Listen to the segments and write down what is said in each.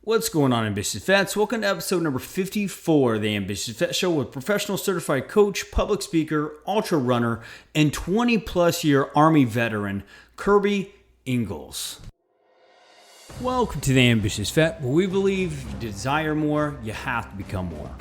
What's going on, Ambitious Vets? Welcome to episode number 54 of the Ambitious Vet Show with professional certified coach, public speaker, ultra runner, and 20 plus year Army veteran, Kirby Ingles. Welcome to the Ambitious Vet, where we believe if you desire more, you have to become more.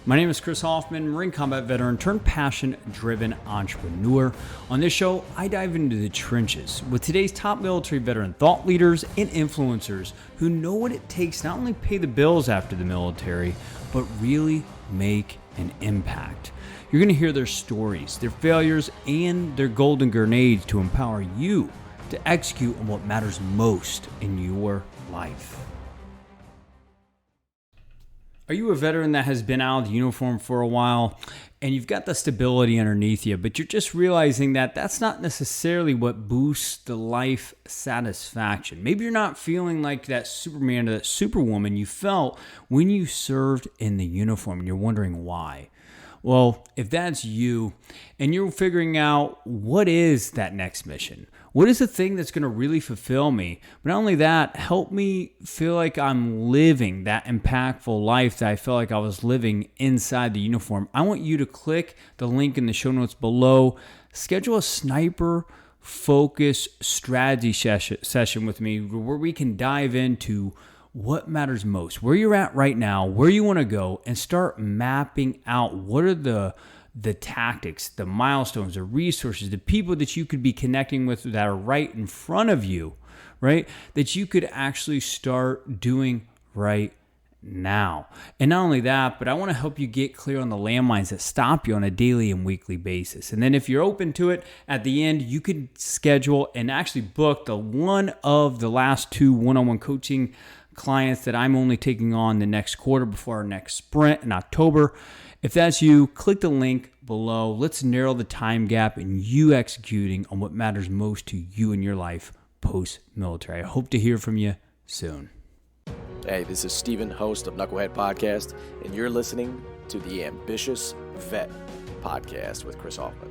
My name is Chris Hoffman, Marine combat veteran turned passion-driven entrepreneur. On this show, I dive into the trenches with today's top military veteran thought leaders and influencers who know what it takes to not only pay the bills after the military, but really make an impact. You're going to hear their stories, their failures, and their golden grenades to empower you to execute on what matters most in your life. Are you a veteran that has been out of the uniform for a while and you've got the stability underneath you, but you're just realizing that that's not necessarily what boosts the life satisfaction? Maybe you're not feeling like that Superman or that Superwoman you felt when you served in the uniform and you're wondering why. Well, if that's you and you're figuring out what is that next mission, what is the thing that's going to really fulfill me? But not only that, help me feel like I'm living that impactful life that I felt like I was living inside the uniform. I want you to click the link in the show notes below. Schedule a sniper focus strategy session with me where we can dive into what matters most, where you're at right now, where you want to go, and start mapping out what are the tactics, the milestones, the resources, the people that you could be connecting with that are right in front of you, right? That you could actually start doing right now. And not only that, but I want to help you get clear on the landmines that stop you on a daily and weekly basis. And then if you're open to it, at the end, you could schedule and actually book the one of the last two one-on-one coaching clients that I'm only taking on the next quarter before our next sprint in October. If that's you, click the link below. Let's narrow the time gap in you executing on what matters most to you in your life post-military. I hope to hear from you soon. Hey, this is Steven, host of Knucklehead Podcast, and you're listening to the Ambitious Vet Podcast with Chris Hoffman.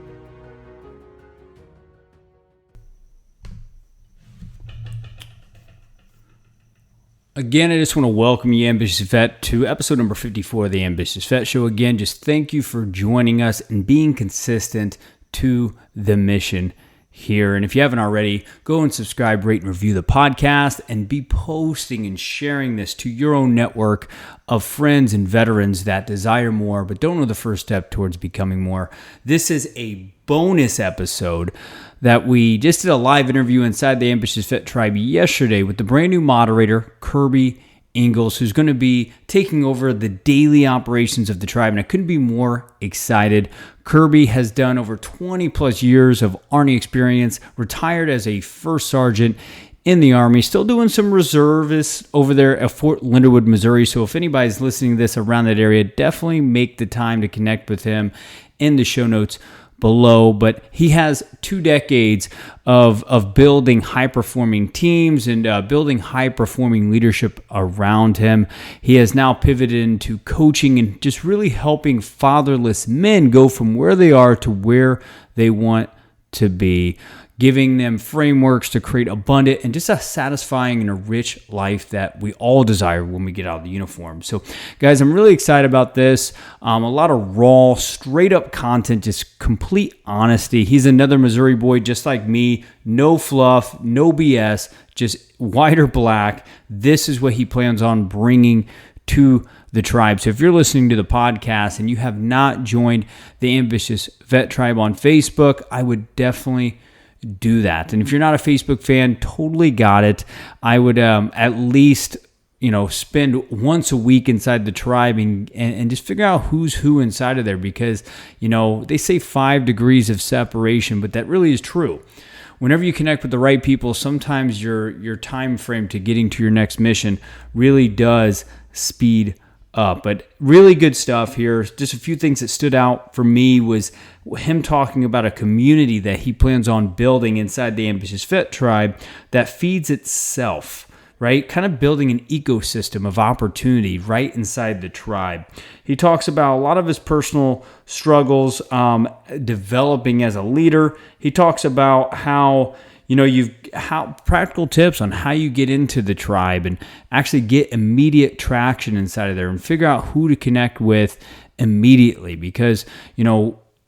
Again, I just want to welcome you, Ambitious Vet, to episode number 54 of the Ambitious Vet Show. Again, just thank you for joining us and being consistent to the mission here. And if you haven't already, go and subscribe, rate, and review the podcast, and be posting and sharing this to your own network of friends and veterans that desire more but don't know the first step towards becoming more. This is a bonus episode that we just did a live interview inside the Ambitious Vet Tribe yesterday with the brand new moderator, Kirby Ingles, who's going to be taking over the daily operations of the tribe. And I couldn't be more excited. Kirby has done over 20 plus years of Army experience, retired as a first sergeant in the Army, still doing some reservists over there at Fort Linderwood, Missouri. So if anybody's listening to this around that area, definitely make the time to connect with him in the show notes below. But he has 2 decades of building high-performing teams and building high-performing leadership around him. He has now pivoted into coaching and just really helping fatherless men go from where they are to where they want to be, giving them frameworks to create abundant and just a satisfying and a rich life that we all desire when we get out of the uniform. So, guys, I'm really excited about this. A lot of raw, straight-up content, just complete honesty. He's another Missouri boy just like me. No fluff, no BS, just white or black. This is what he plans on bringing to the tribe. So if you're listening to the podcast and you have not joined the Ambitious Vet Tribe on Facebook, I would definitely do that. And if you're not a Facebook fan, totally got it. I would at least, spend once a week inside the tribe and just figure out who's who inside of there, because, they say 5 degrees of separation, but that really is true. Whenever you connect with the right people, sometimes your time frame to getting to your next mission really does speed up. But really good stuff here. Just a few things that stood out for me was him talking about a community that he plans on building inside the Ambitious Vet Tribe that feeds itself, right? Kind of building an ecosystem of opportunity right inside the tribe. He talks about a lot of his personal struggles developing as a leader. He talks about how you've how practical tips on how you get into the tribe and actually get immediate traction inside of there and figure out who to connect with immediately. Because,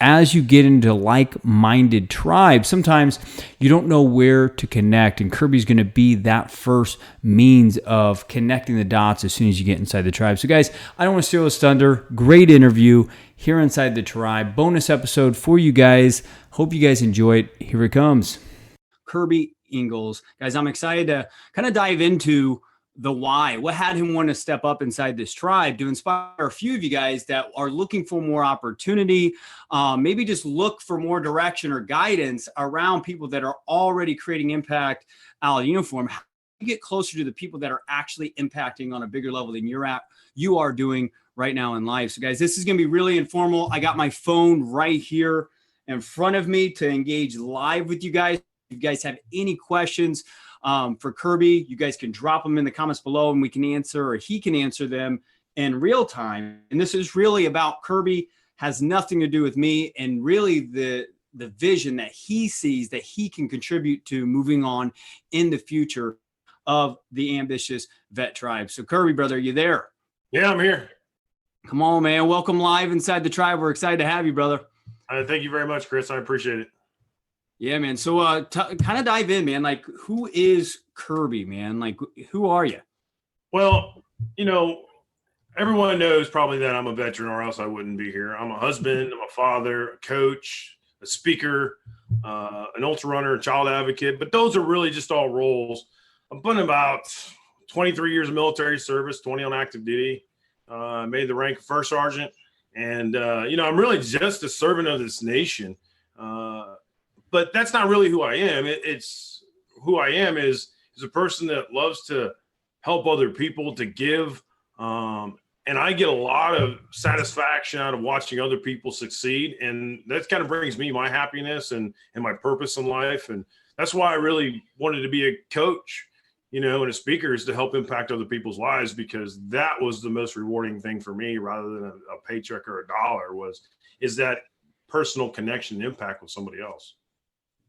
as you get into like-minded tribes, sometimes you don't know where to connect, and Kirby's going to be that first means of connecting the dots as soon as you get inside the tribe. So guys, I don't want to steal his thunder. Great interview here inside the tribe. Bonus episode for you guys. Hope you guys enjoy it. Here it comes. Kirby Ingles. Guys, I'm excited to kind of dive into the why. What had him want to step up inside this tribe to inspire a few of you guys that are looking for more opportunity, maybe just look for more direction or guidance around people that are already creating impact out of uniform. How do you get closer to the people that are actually impacting on a bigger level than you are doing right now in life? So guys, this is going to be really informal. I got my phone right here in front of me to engage live with you guys. If you guys have any questions for Kirby, you guys can drop them in the comments below and we can answer, or he can answer them in real time. And this is really about Kirby, has nothing to do with me, and really the vision that he sees that he can contribute to moving on in the future of the ambitious vet tribe. So Kirby, brother, are you there? Yeah, I'm here. Come on, man. Welcome live inside the tribe. We're excited to have you, brother. Thank you very much, Chris. I appreciate it. Yeah, man. So kind of dive in, man. Like, who is Kirby, man? Like, who are you? Well, everyone knows probably that I'm a veteran or else I wouldn't be here. I'm a husband, I'm a father, a coach, a speaker, an ultra runner, a child advocate. But those are really just all roles. I've been about 23 years of military service, 20 on active duty. Made the rank of first sergeant. And, I'm really just a servant of this nation. But that's not really who I am. It's who I am is a person that loves to help other people, to give. And I get a lot of satisfaction out of watching other people succeed. And that kind of brings me my happiness and my purpose in life. And that's why I really wanted to be a coach, and a speaker, is to help impact other people's lives, because that was the most rewarding thing for me, rather than a paycheck or a dollar, is that personal connection and impact with somebody else.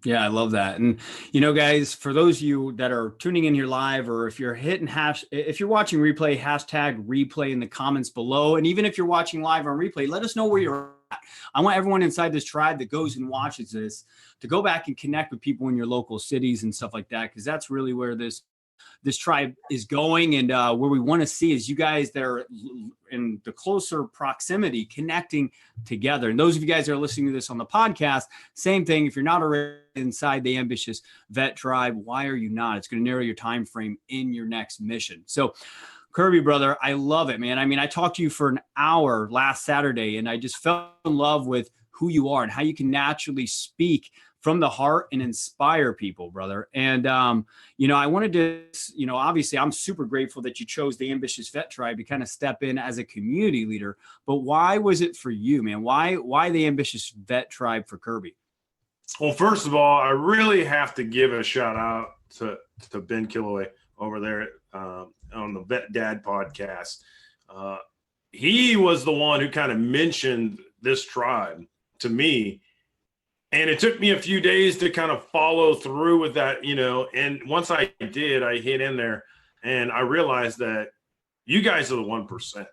Yeah, I love that. And, guys, for those of you that are tuning in here live, or if you're if you're watching replay, hashtag replay in the comments below. And even if you're watching live on replay, let us know where you're at. I want everyone inside this tribe that goes and watches this to go back and connect with people in your local cities and stuff like that, because that's really where this tribe is going, and where we want to see is you guys that are in the closer proximity connecting together. And those of you guys that are listening to this on the podcast, same thing. If you're not already inside the ambitious vet tribe, why are you not? It's going to narrow your time frame in your next mission. So Kirby, brother, I love it, man. I mean, I talked to you for an hour last Saturday, and I just fell in love with who you are and how you can naturally speak from the heart and inspire people, brother. And, I wanted to, obviously I'm super grateful that you chose the ambitious vet tribe to kind of step in as a community leader, but why was it for you, man? Why the ambitious vet tribe for Kirby? Well, first of all, I really have to give a shout out to Ben Killaway over there on the Vet Dad podcast. He was the one who kind of mentioned this tribe to me. And it took me a few days to kind of follow through with that, and once I did, I hit in there and I realized that you guys are the 1%.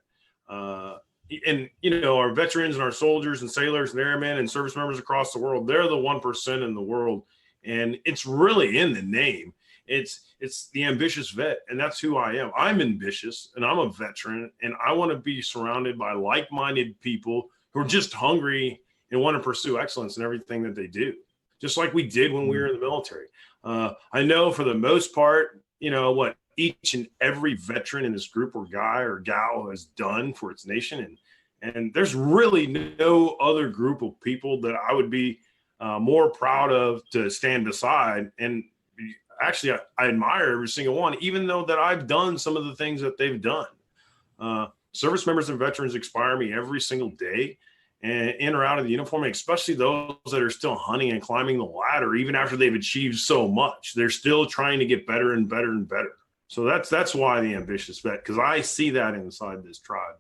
And, our veterans and our soldiers and sailors and airmen and service members across the world, they're the 1% in the world. And it's really in the name. It's the ambitious vet. And that's who I am. I'm ambitious and I'm a veteran, and I want to be surrounded by like-minded people who are just hungry and want to pursue excellence in everything that they do, just like we did when we were in the military. I know for the most part, what each and every veteran in this group or guy or gal has done for its nation. And there's really no other group of people that I would be more proud of to stand beside. And actually, I admire every single one, even though that I've done some of the things that they've done. Service members and veterans inspire me every single day, and in or out of the uniform, especially those that are still hunting and climbing the ladder, even after they've achieved so much, they're still trying to get better and better and better. So that's why the ambitious vet, because I see that inside this tribe.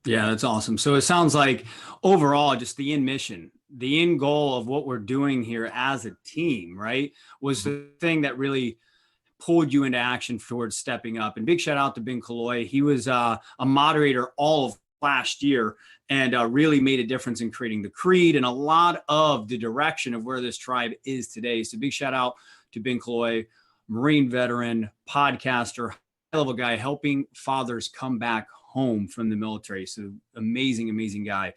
Yeah, that's awesome. So it sounds like overall, just the end mission, the end goal of what we're doing here as a team, right, was the thing that really pulled you into action towards stepping up. And big shout out to Ben Killoy. He was a moderator all of last year and really made a difference in creating the creed and a lot of the direction of where this tribe is today. So big shout out to Ben Killoy, Marine veteran, podcaster, high-level guy, helping fathers come back home from the military. So amazing, amazing guy.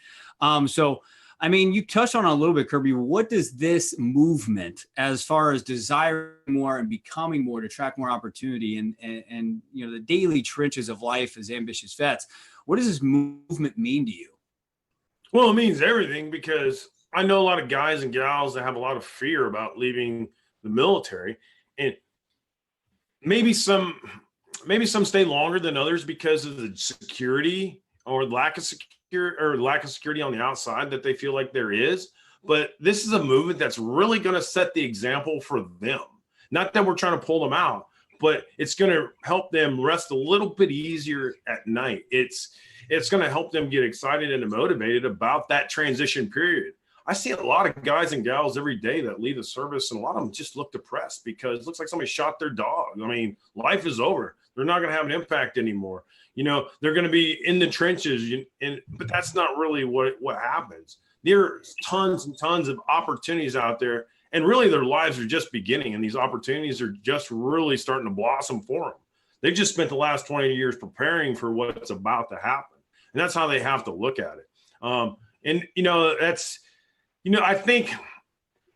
So, I mean, you touched on it a little bit, Kirby. What does this movement, as far as desiring more and becoming more to attract more opportunity and you know, the daily trenches of life as ambitious vets, what does this movement mean to you? Well, it means everything, because I know a lot of guys and gals that have a lot of fear about leaving the military, and maybe some stay longer than others because of the security or lack of security on the outside that they feel like there is. But this is a movement that's really going to set the example for them. Not that we're trying to pull them out, but it's going to help them rest a little bit easier at night. It's going to help them get excited and motivated about that transition period. I see a lot of guys and gals every day that leave the service, and a lot of them just look depressed because it looks like somebody shot their dog. I mean, life is over. They're not going to have an impact anymore. You know, they're going to be in the trenches, but that's not really what happens. There's tons and tons of opportunities out there, and really their lives are just beginning, and these opportunities are just really starting to blossom for them. They've just spent the last 20 years preparing for what's about to happen, and that's how they have to look at it. And, you know, that's, you know, I think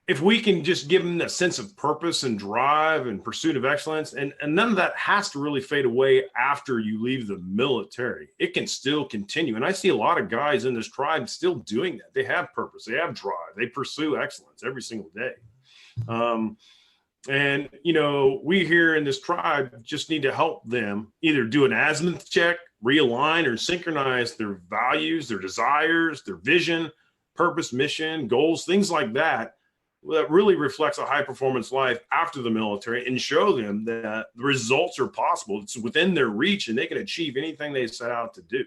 if we can just give them that sense of purpose and drive and pursuit of excellence, and none of that has to really fade away after you leave the military. It can still continue. And I see a lot of guys in this tribe still doing that. They have purpose. They have drive. They pursue excellence every single day. And, you know, we here in this tribe just need to help them either do an azimuth check, realign, or synchronize their values, their desires, their vision, purpose, mission, goals, things like that, that really reflects a high performance life after the military, and show them that the results are possible. It's within their reach, and they can achieve anything they set out to do.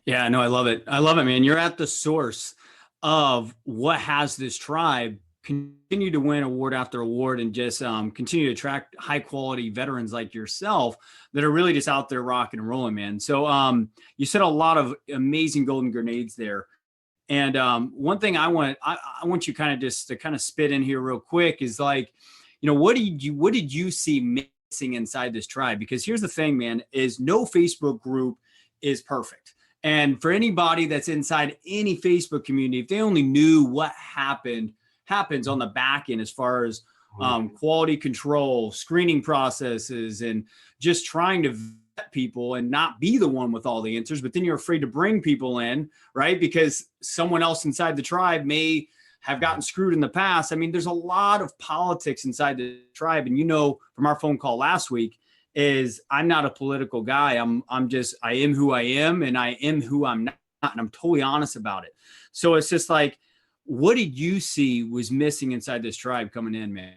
Yeah, no, I love it. I love it, man. You're at the source of what has this tribe continue to win award after award, and just continue to attract high quality veterans like yourself that are really just out there rocking and rolling, man. So you said a lot of amazing golden grenades there. And one thing I want you kind of just to kind of spit in here real quick is, like, you know, what did you see missing inside this tribe? Because here's the thing, man, is no Facebook group is perfect. And for anybody that's inside any Facebook community, if they only knew what happens on the back end as far as quality control, screening processes, and just trying to vet people and not be the one with all the answers, but then you're afraid to bring people in, right? Because someone else inside the tribe may have gotten screwed in the past. I mean, there's a lot of politics inside the tribe. And, you know, from our phone call last week, is I'm not a political guy. I am who I am, and I am who I'm not. And I'm totally honest about it. So it's just like, what did you see was missing inside this tribe coming in, man?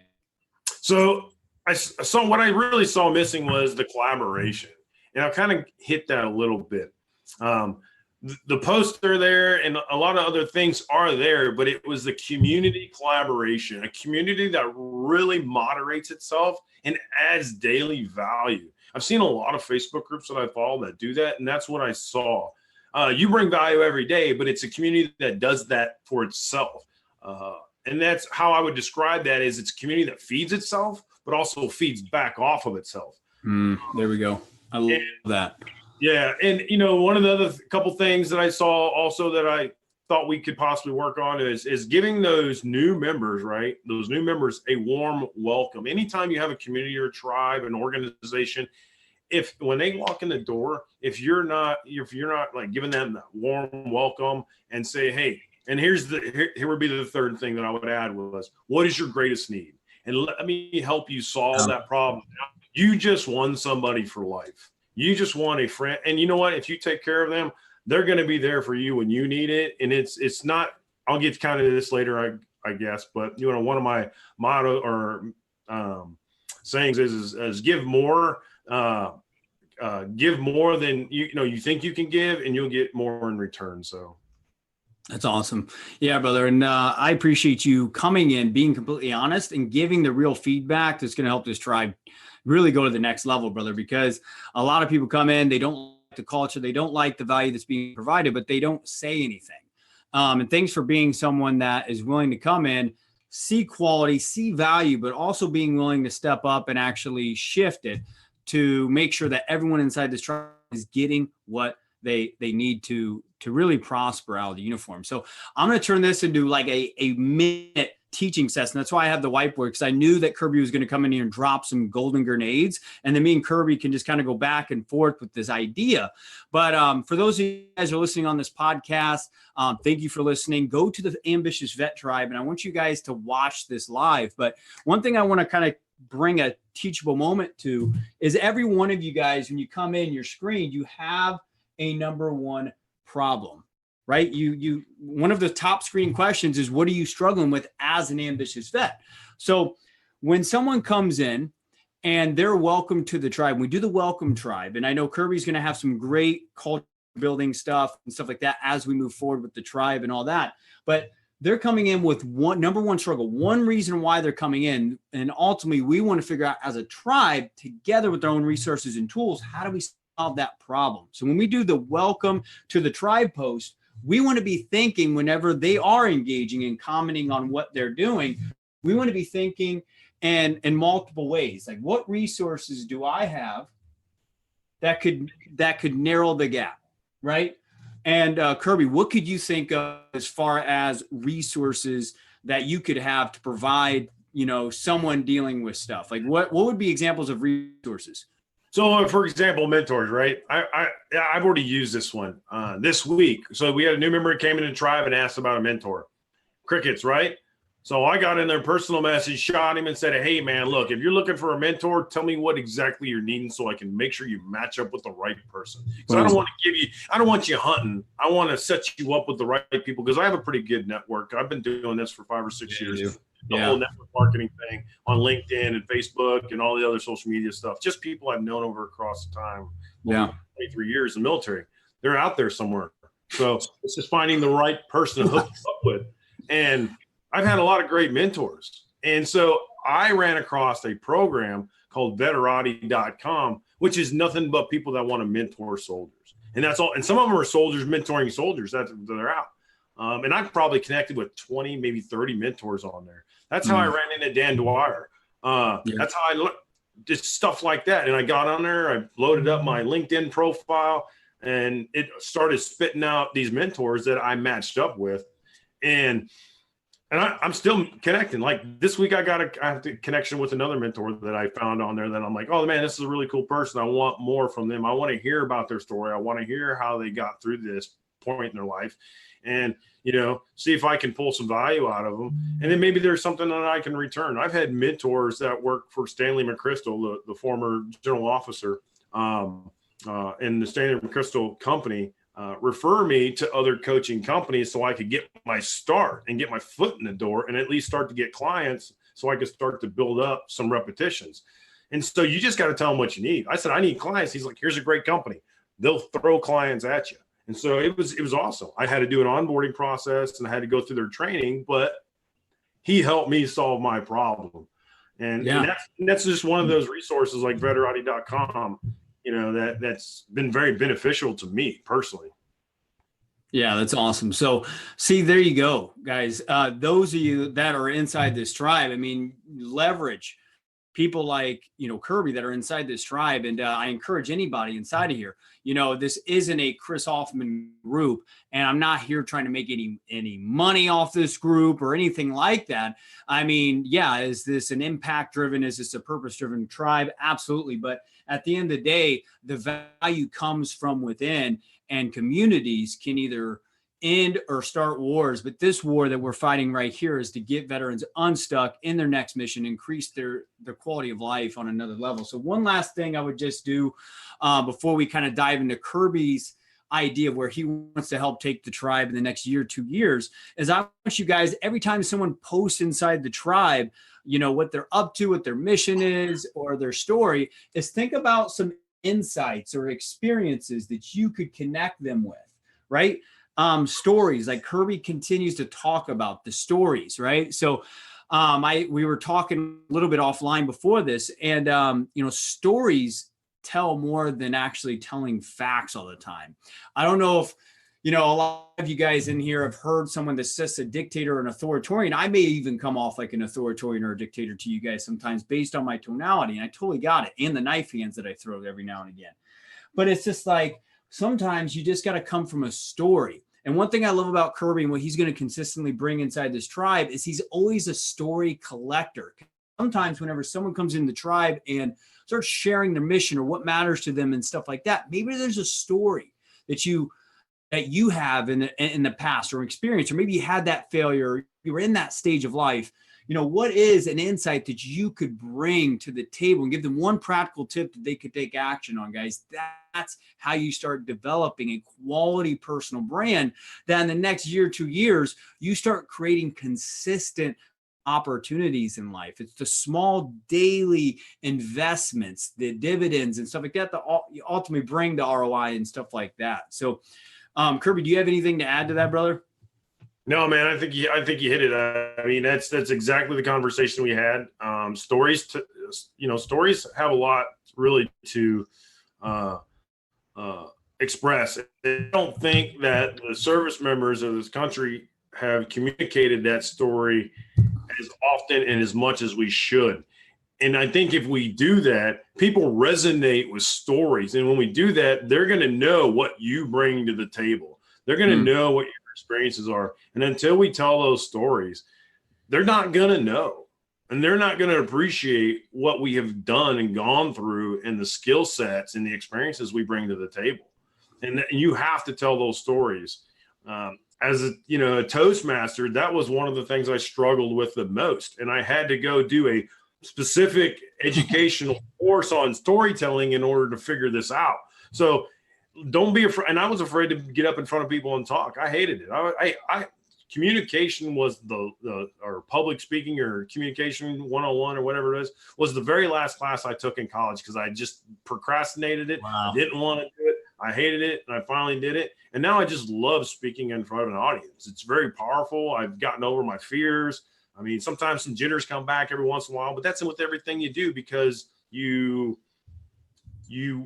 So I saw, what I really saw missing was the collaboration. And I kind of hit that a little bit. The posts are there, and a lot of other things are there, but it was the community collaboration, a community that really moderates itself and adds daily value. I've seen a lot of Facebook groups that I follow that do that, and that's what I saw. You bring value every day, but it's a community that does that for itself. And that's how I would describe that, is it's a community that feeds itself, but also feeds back off of itself. There we go. I love that. Yeah. And, you know, one of the other couple things that I saw also that I thought we could possibly work on is giving those new members, right? Those new members a warm welcome. Anytime you have a community or tribe, an organization, when they walk in the door, if you're not like giving them that warm welcome and say, hey, and here would be the third thing that I would add was, what is your greatest need? And let me help you solve that problem. You just won somebody for life. You just want a friend. And you know what? If you take care of them, they're going to be there for you when you need it. And it's not, I'll get kind of this later, I guess, but you know, one of my motto or sayings is give more than you think you can give, and you'll get more in return. So. That's awesome. Yeah, brother. And I appreciate you coming in, being completely honest, and giving the real feedback that's going to help this tribe really go to the next level, brother. Because a lot of people come in, they don't like the culture, they don't like the value that's being provided, but they don't say anything. And thanks for being someone that is willing to come in, see quality, see value, but also being willing to step up and actually shift it to make sure that everyone inside this tribe is getting what they need to really prosper out of the uniform. So I'm going to turn this into like a minute teaching session. That's why I have the whiteboard, because I knew that Kirby was going to come in here and drop some golden grenades, and then me and Kirby can just kind of go back and forth with this idea. But for those of you guys who are listening on this podcast, thank you for listening. Go to the Ambitious Vet Tribe, and I want you guys to watch this live. But one thing I want to kind of bring a teachable moment to is every one of you guys, when you come in your screen, you have a number one problem, right? You one of the top screen questions is, what are you struggling with as an ambitious vet? So when someone comes in and they're welcome to the tribe, we do the welcome tribe. And I know Kirby's going to have some great culture building stuff and stuff like that as we move forward with the tribe and all that. But they're coming in with number one struggle, one reason why they're coming in. And ultimately, we want to figure out as a tribe, together with our own resources and tools, how do we solve that problem? So when we do the welcome to the tribe post, we want to be thinking, whenever they are engaging and commenting on what they're doing, we want to be thinking in multiple ways. Like, what resources do I have that could narrow the gap, right? And Kirby, what could you think of as far as resources that you could have to provide, someone dealing with stuff? Like, what would be examples of resources? So, for example, mentors, right? I've already used this one this week. So we had a new member that came in the tribe and asked about a mentor. Crickets, right? So I got in their personal message, shot him and said, hey, man, look, if you're looking for a mentor, tell me what exactly you're needing so I can make sure you match up with the right person. So I don't want you hunting. I want to set you up with the right people, because I have a pretty good network. I've been doing this for 5 or 6 years. The whole network marketing thing on LinkedIn and Facebook and all the other social media stuff. Just people I've known over across the time. 23 years in the military. They're out there somewhere. So it's just finding the right person to hook up with. And I've had a lot of great mentors. And so I ran across a program called Veterati.com, which is nothing but people that want to mentor soldiers. And that's all. And some of them are soldiers mentoring soldiers that they're out. And I've probably connected with 20, maybe 30 mentors on there. That's how I ran into Dan Dwyer. That's how I looked, just stuff like that. And I got on there, I loaded up my LinkedIn profile, and it started spitting out these mentors that I matched up with. And I'm still connecting. Like this week, I have a connection with another mentor that I found on there that I'm like, oh man, this is a really cool person. I want more from them. I want to hear about their story. I want to hear how they got through this point in their life, and see if I can pull some value out of them. And then maybe there's something that I can return. I've had mentors that work for Stanley McChrystal, the former general officer in the Stanley McChrystal company, refer me to other coaching companies so I could get my start and get my foot in the door and at least start to get clients so I could start to build up some repetitions. And so you just got to tell them what you need. I said, I need clients. He's like, here's a great company. They'll throw clients at you. And so it was awesome. I had to do an onboarding process and I had to go through their training, but he helped me solve my problem. And that's just one of those resources like Veterati.com, that's been very beneficial to me personally. Yeah, that's awesome. So see, there you go, guys. Those of you that are inside this tribe, I mean, leverage people like, Kirby that are inside this tribe. And I encourage anybody inside of here, this isn't a Chris Hoffman group, and I'm not here trying to make any money off this group or anything like that. I mean, is this an impact driven? Is this a purpose driven tribe? Absolutely. But at the end of the day, the value comes from within, and communities can either end or start wars. But this war that we're fighting right here is to get veterans unstuck in their next mission, increase their quality of life on another level. So one last thing I would just do before we kind of dive into Kirby's idea of where he wants to help take the tribe in the next year, 2 years, is I want you guys, every time someone posts inside the tribe, what they're up to, what their mission is, or their story, is think about some insights or experiences that you could connect them with, right? stories. Like Kirby continues to talk about the stories, right? So we were talking a little bit offline before this, and stories tell more than actually telling facts all the time. I don't know if a lot of you guys in here have heard someone that's just a dictator or an authoritarian. I may even come off like an authoritarian or a dictator to you guys sometimes based on my tonality, and I totally got it, and the knife hands that I throw every now and again. But it's just like sometimes you just got to come from a story. And one thing I love about Kirby and what he's going to consistently bring inside this tribe is he's always a story collector. Sometimes whenever someone comes in the tribe and starts sharing their mission or what matters to them and stuff like that, maybe there's a story that you have in the past or experience, or maybe you had that failure, you were in that stage of life. What is an insight that you could bring to the table and give them one practical tip that they could take action on, guys? That's how you start developing a quality personal brand that in the next year, 2 years, you start creating consistent opportunities in life. It's the small daily investments, the dividends and stuff like that you ultimately bring the ROI and stuff like that. So, Kirby, do you have anything to add to that, brother? No, man, I think you hit it. I mean, that's exactly the conversation we had. Stories have a lot really to express. I don't think that the service members of this country have communicated that story as often and as much as we should. And I think if we do that, people resonate with stories. And when we do that, they're going to know what you bring to the table. They're going to know what your experiences are. And until we tell those stories, they're not going to know. And they're not going to appreciate what we have done and gone through and the skill sets and the experiences we bring to the table. And you have to tell those stories. As a Toastmaster, that was one of the things I struggled with the most. And I had to go do a specific educational course on storytelling in order to figure this out. So don't be afraid. And I was afraid to get up in front of people and talk. I hated it. I communication was or public speaking or communication 101 or whatever it is, was the very last class I took in college because I just procrastinated it. Wow. I didn't want to do it. I hated it, and I finally did it. And now I just love speaking in front of an audience. It's very powerful. I've gotten over my fears. I mean, sometimes some jitters come back every once in a while, but that's with everything you do because you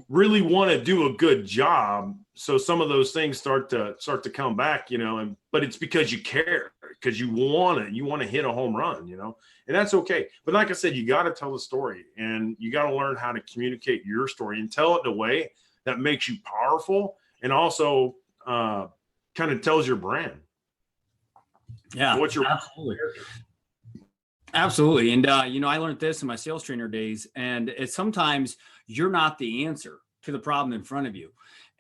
really want to do a good job. So some of those things start to come back, but it's because you care, because you want to hit a home run, and that's okay. But like I said, you got to tell the story, and you got to learn how to communicate your story and tell it in a way that makes you powerful and also kind of tells your brand. Yeah, what's your Absolutely. And, I learned this in my sales trainer days, and it's sometimes you're not the answer to the problem in front of you.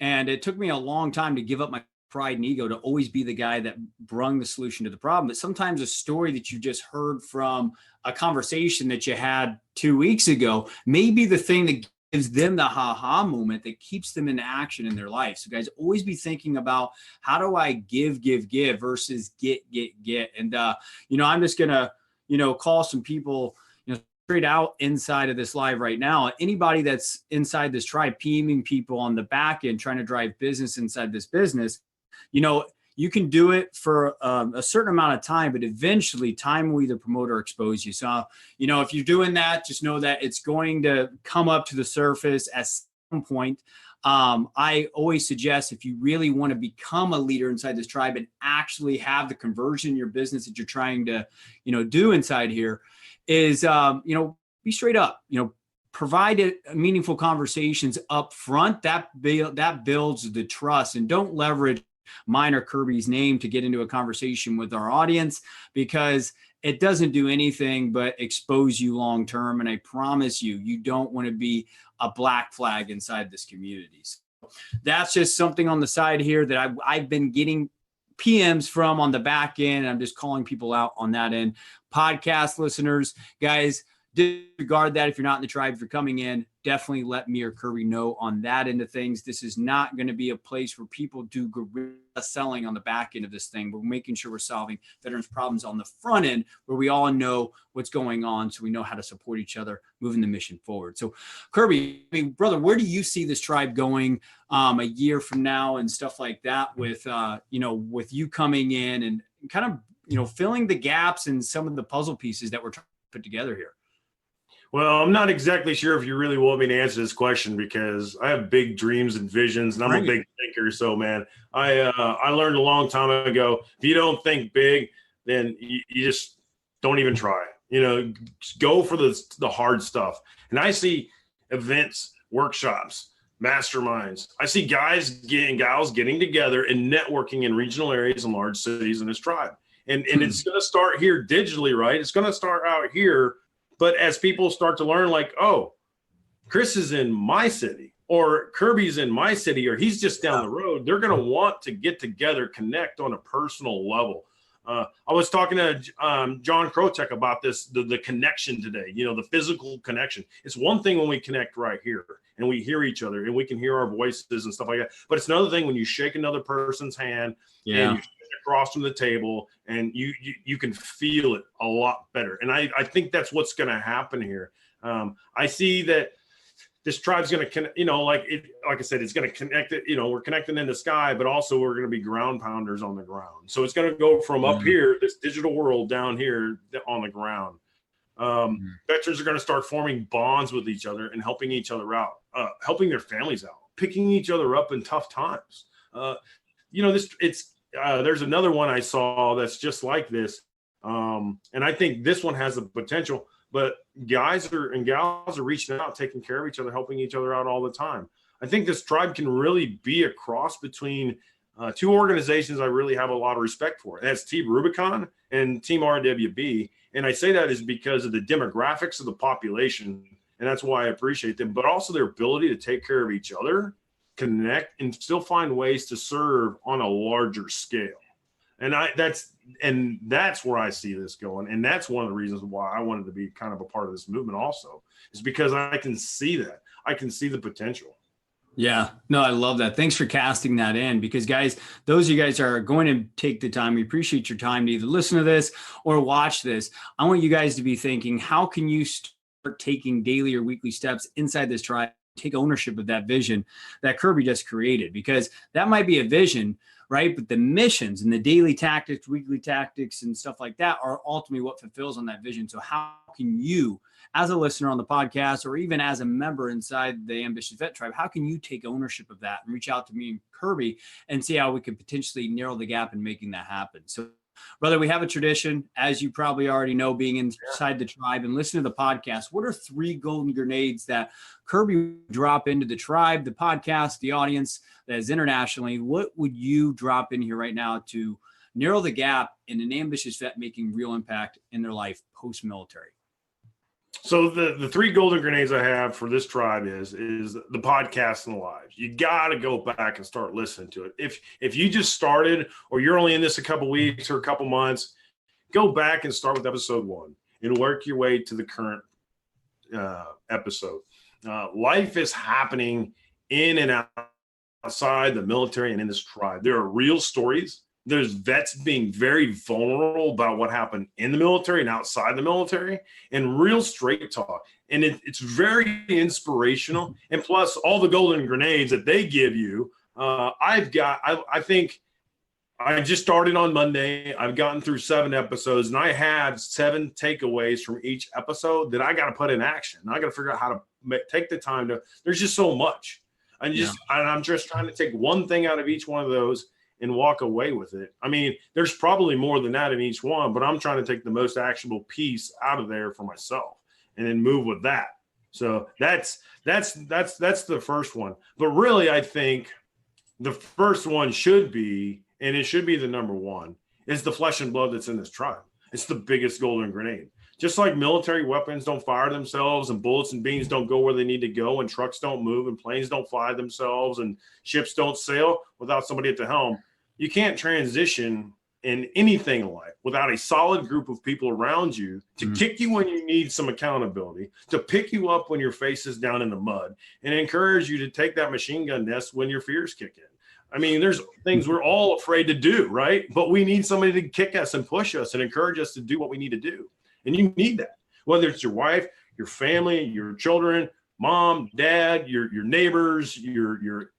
And it took me a long time to give up my pride and ego to always be the guy that brung the solution to the problem. But sometimes a story that you just heard from a conversation that you had 2 weeks ago may be the thing that gives them the ha-ha moment that keeps them in action in their life. So guys, always be thinking about how do I give versus get. And, I'm just going to, call some people, straight out inside of this live right now. Anybody that's inside this tribe, PMing people on the back end, trying to drive business inside this business, you can do it for a certain amount of time, but eventually time will either promote or expose you. So, if you're doing that, just know that it's going to come up to the surface at some point. I always suggest if you really want to become a leader inside this tribe and actually have the conversion in your business that you're trying to, do inside here is, be straight up, provide meaningful conversations up front. That builds the trust, and don't leverage mine or Kirby's name to get into a conversation with our audience, because it doesn't do anything but expose you long term. And I promise you don't want to be a black flag inside this community. So that's just something on the side here that I've been getting PMs from on the back end. I'm just calling people out on that end. Podcast listeners, guys, disregard that if you're not in the tribe. If you're coming in, definitely let me or Kirby know on that end of things. This is not going to be a place where people do guerrilla selling on the back end of this thing. We're making sure we're solving veterans problems on the front end where we all know what's going on, so we know how to support each other, moving the mission forward. So Kirby, I mean, brother, where do you see this tribe going a year from now and stuff like that with, with you coming in and kind of, filling the gaps and some of the puzzle pieces that we're trying to put together here? Well, I'm not exactly sure if you really want me to answer this question because I have big dreams and visions, and I'm a big thinker. So, man, I learned a long time ago, if you don't think big, then you just don't even try. Just go for the hard stuff. And I see events, workshops, masterminds. I see guys and gals getting together and networking in regional areas and large cities in this tribe. And it's going to start here digitally, right? It's going to start out here. But as people start to learn, like, oh, Chris is in my city, or Kirby's in my city, or he's just down the road, they're going to want to get together, connect on a personal level. I was talking to John Krotek about this, the connection today, the physical connection. It's one thing when we connect right here and we hear each other and we can hear our voices and stuff like that. But it's another thing when you shake another person's hand and you across from the table and you can feel it a lot better. And I think that's what's going to happen here. I see that this tribe's going to connect, like I said, it's going to connect it, we're connecting in the sky, but also we're going to be ground pounders on the ground. So it's going to go from up here, this digital world, down here on the ground. Veterans are going to start forming bonds with each other and helping each other out, helping their families out, picking each other up in tough times. There's another one I saw that's just like this. And I think this one has the potential, but guys and gals are reaching out, taking care of each other, helping each other out all the time. I think this tribe can really be a cross between two organizations I really have a lot of respect for. That's Team Rubicon and Team RWB. And I say that is because of the demographics of the population. And that's why I appreciate them, but also their ability to take care of each other, connect, and still find ways to serve on a larger scale. And that's where I see this going. And that's one of the reasons why I wanted to be kind of a part of this movement also, is because I can see that. I can see the potential. Yeah, no, I love that. Thanks for casting that in, because guys, those of you guys are going to take the time. We appreciate your time to either listen to this or watch this. I want you guys to be thinking, how can you start taking daily or weekly steps inside this tribe, take ownership of that vision that Kirby just created? Because that might be a vision, right? But the missions and the daily tactics, weekly tactics and stuff like that are ultimately what fulfills on that vision. So how can you, as a listener on the podcast, or even as a member inside the Ambitious Vet Tribe, how can you take ownership of that and reach out to me and Kirby and see how we could potentially narrow the gap in making that happen? So, brother, we have a tradition, as you probably already know, being inside the tribe and listening to the podcast. What are 3 golden grenades that Kirby drop into the tribe, the podcast, the audience that is internationally? What would you drop in here right now to narrow the gap in an ambitious vet making real impact in their life post-military? So the 3 golden grenades I have for this tribe is the podcast and the lives. You got to go back and start listening to it. If you just started, or you're only in this a couple weeks or a couple months, go back and start with episode 1 and work your way to the current episode. Life is happening in and outside the military and in this tribe. There are real stories. There's vets being very vulnerable about what happened in the military and outside the military, and real straight talk. And it's very inspirational. And plus all the golden grenades that they give you. I think I just started on Monday. I've gotten through 7 episodes, and I have 7 takeaways from each episode that I got to put in action. I got to figure out how to take the time to, there's just so much. I'm just trying to take one thing out of each one of those and walk away with it. I mean, there's probably more than that in each one, but I'm trying to take the most actionable piece out of there for myself and then move with that. So that's the first one. But really, I think the first one should be, and it should be the number one, is the flesh and blood that's in this tribe. It's the biggest golden grenade. Just like military weapons don't fire themselves, and bullets and beams don't go where they need to go, and trucks don't move, and planes don't fly themselves, and ships don't sail without somebody at the helm. You can't transition in anything in life without a solid group of people around you to kick you when you need some accountability, to pick you up when your face is down in the mud, and encourage you to take that machine gun nest when your fears kick in. I mean, there's things we're all afraid to do, right? But we need somebody to kick us and push us and encourage us to do what we need to do. And you need that, whether it's your wife, your family, your children, mom, dad, your neighbors, your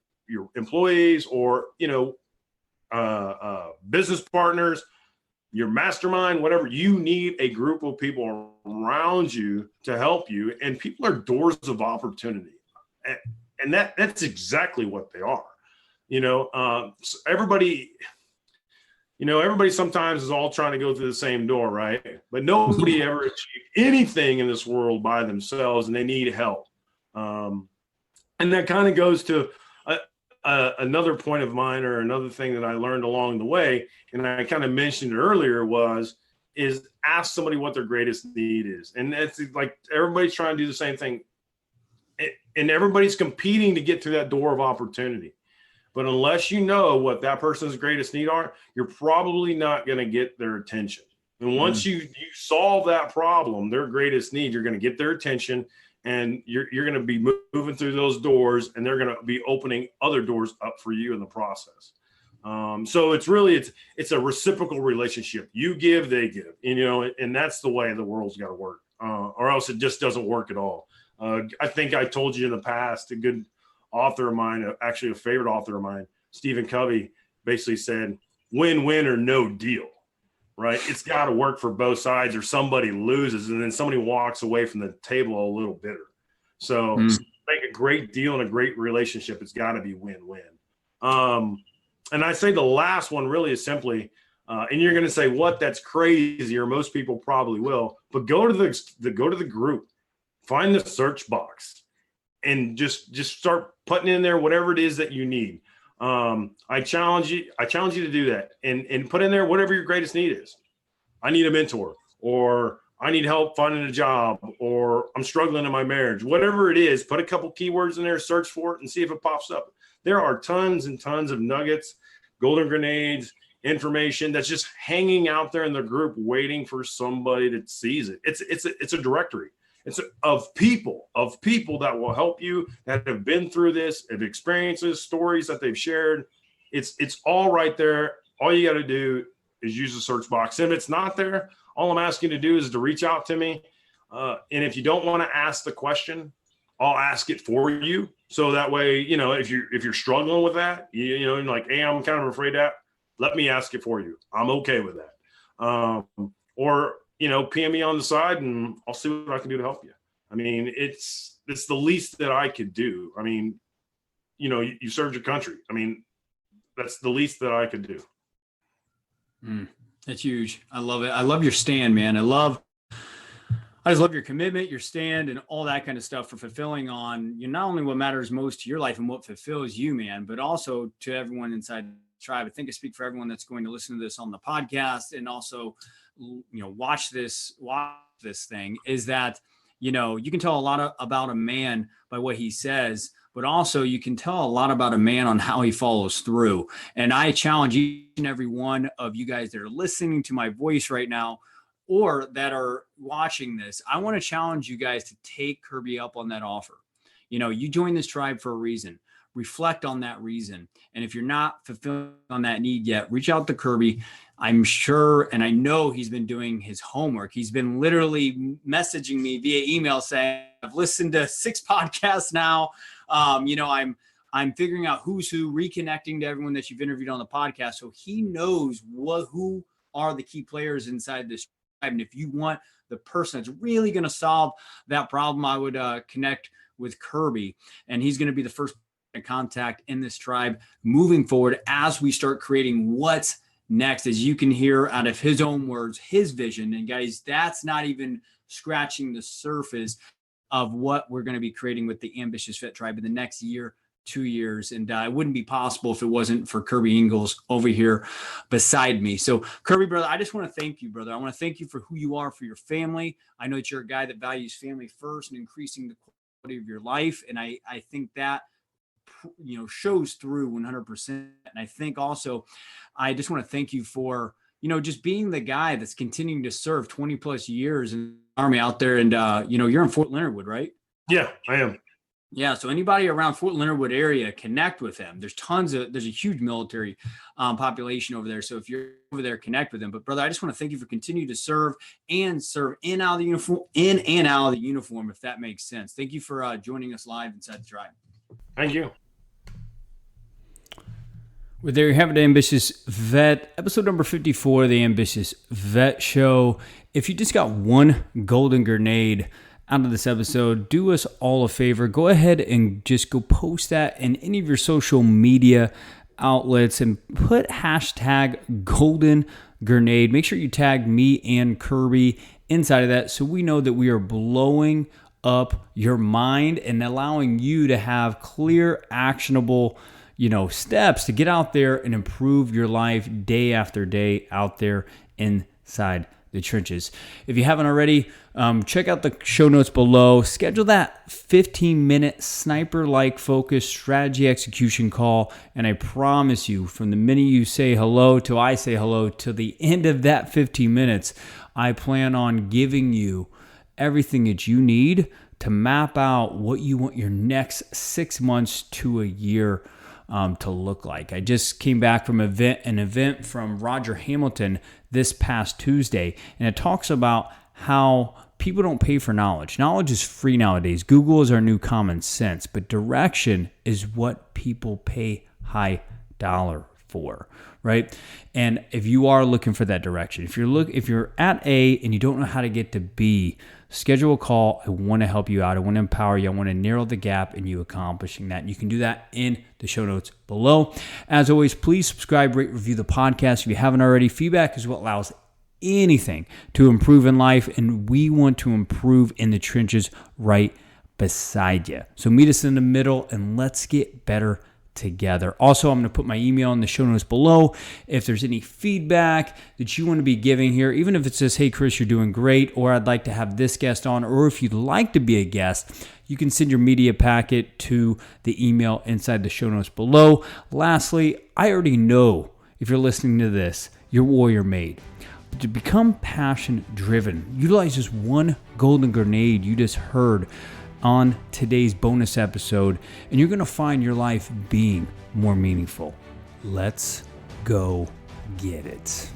employees, or, business partners, your mastermind, whatever. You need a group of people around you to help you. And people are doors of opportunity. And that's exactly what they are. Everybody sometimes is all trying to go through the same door, right? But nobody ever achieved anything in this world by themselves, and they need help. And that kind of goes to another point of mine, or another thing that I learned along the way, and I kind of mentioned it earlier, is ask somebody what their greatest need is. And it's like everybody's trying to do the same thing, and everybody's competing to get through that door of opportunity. But unless you know what that person's greatest need are, you're probably not going to get their attention. And once you solve that problem, their greatest need, you're going to get their attention, and you're going to be moving through those doors, and they're going to be opening other doors up for you in the process. So it's a reciprocal relationship. You give, they give, and that's the way the world's got to work, or else it just doesn't work at all. I think I told you in the past, a good author of mine, actually a favorite author of mine, Stephen Covey, basically said, win-win or no deal, right? It's got to work for both sides, or somebody loses, and then somebody walks away from the table a little bitter. So make a great deal and a great relationship. It's got to be win-win. And I say the last one really is simply, and you're going to say, what? That's crazy, or most people probably will, but go to the group, find the search box, and just start putting in there whatever it is that you need. I challenge you to do that, and put in there whatever your greatest need is. I need a mentor, or I need help finding a job, or I'm struggling in my marriage. Whatever it is, put a couple keywords in there, search for it, and see if it pops up. There are tons and tons of nuggets, golden grenades, information that's just hanging out there in the group, waiting for somebody that sees it. It's a directory. It's of people that will help you, that have been through this, of experiences, stories that they've shared. It's all right there. All you got to do is use the search box. And if it's not there, all I'm asking you to do is to reach out to me. And if you don't want to ask the question, I'll ask it for you. So that way, if you're struggling with that, you're like, hey, I'm kind of afraid of that, let me ask it for you. I'm okay with that. Or PM me on the side, and I'll see what I can do to help you. I mean, it's the least that I could do. I mean, you served your country. I mean, that's the least that I could do. That's huge. I love it. I love your stand, man. I just love your commitment, your stand, and all that kind of stuff for fulfilling on not only what matters most to your life and what fulfills you, man, but also to everyone inside the tribe. I think I speak for everyone that's going to listen to this on the podcast, and also watch this thing, is that you can tell a lot about a man by what he says, but also you can tell a lot about a man on how he follows through. And I challenge each and every one of you guys that are listening to my voice right now, or that are watching this, I want to challenge you guys to take Kirby up on that offer. You joined this tribe for a reason. Reflect on that reason. And if you're not fulfilling on that need yet, reach out to Kirby. I'm sure, and I know he's been doing his homework. He's been literally messaging me via email saying, I've listened to 6 podcasts now. I'm figuring out who's who, reconnecting to everyone that you've interviewed on the podcast. So he knows who are the key players inside this tribe. And if you want the person that's really going to solve that problem, I would connect with Kirby, and he's going to be the first contact in this tribe moving forward as we start creating what's next. As you can hear out of his own words, his vision. And guys, that's not even scratching the surface of what we're going to be creating with the Ambitious Vet Tribe in the next year, 2 years. And it wouldn't be possible if it wasn't for Kirby Ingles over here beside me. So Kirby, brother, I just want to thank you, brother. I want to thank you for who you are, for your family. I know that you're a guy that values family first and increasing the quality of your life. And I think that shows through 100%. And I think also, I just want to thank you for just being the guy that's continuing to serve 20 plus years in the Army out there. And, you're in Fort Leonard Wood, right? Yeah, I am. Yeah. So anybody around Fort Leonard Wood area, connect with them. There's a huge military population over there. So if you're over there, connect with them. But brother, I just want to thank you for continuing to serve in and out of the uniform, if that makes sense. Thank you for joining us live inside the tribe. Thank you. Well, there you have it, Ambitious Vet, episode number 54 of the Ambitious Vet Show. If you just got one golden grenade out of this episode, do us all a favor. Go ahead and just go post that in any of your social media outlets and put hashtag golden grenade. Make sure you tag me and Kirby inside of that so we know that we are blowing up your mind and allowing you to have clear, actionable steps to get out there and improve your life day after day out there inside the trenches. If you haven't already, check out the show notes below. Schedule that 15-minute sniper-like focused strategy execution call, and I promise you, from the minute you say hello till I say hello to the end of that 15 minutes, I plan on giving you everything that you need to map out what you want your next 6 months to a year to look like. I just came back from an event from Roger Hamilton this past Tuesday, and it talks about how people don't pay for knowledge. Knowledge is free nowadays. Google is our new common sense, but direction is what people pay high dollar for, right? And if you are looking for that direction, if you're at A and you don't know how to get to B, schedule a call. I want to help you out. I want to empower you. I want to narrow the gap in you accomplishing that. And you can do that in the show notes below. As always, please subscribe, rate, review the podcast. If you haven't already, feedback is what allows anything to improve in life. And we want to improve in the trenches right beside you. So meet us in the middle and let's get better together. Also, I'm going to put my email in the show notes below. If there's any feedback that you want to be giving here, even if it says, hey, Chris, you're doing great, or I'd like to have this guest on, or if you'd like to be a guest, you can send your media packet to the email inside the show notes below. Lastly, I already know if you're listening to this, you're warrior made. But to become passion driven, utilize this one golden grenade you just heard on today's bonus episode, and you're going to find your life being more meaningful. Let's go get it.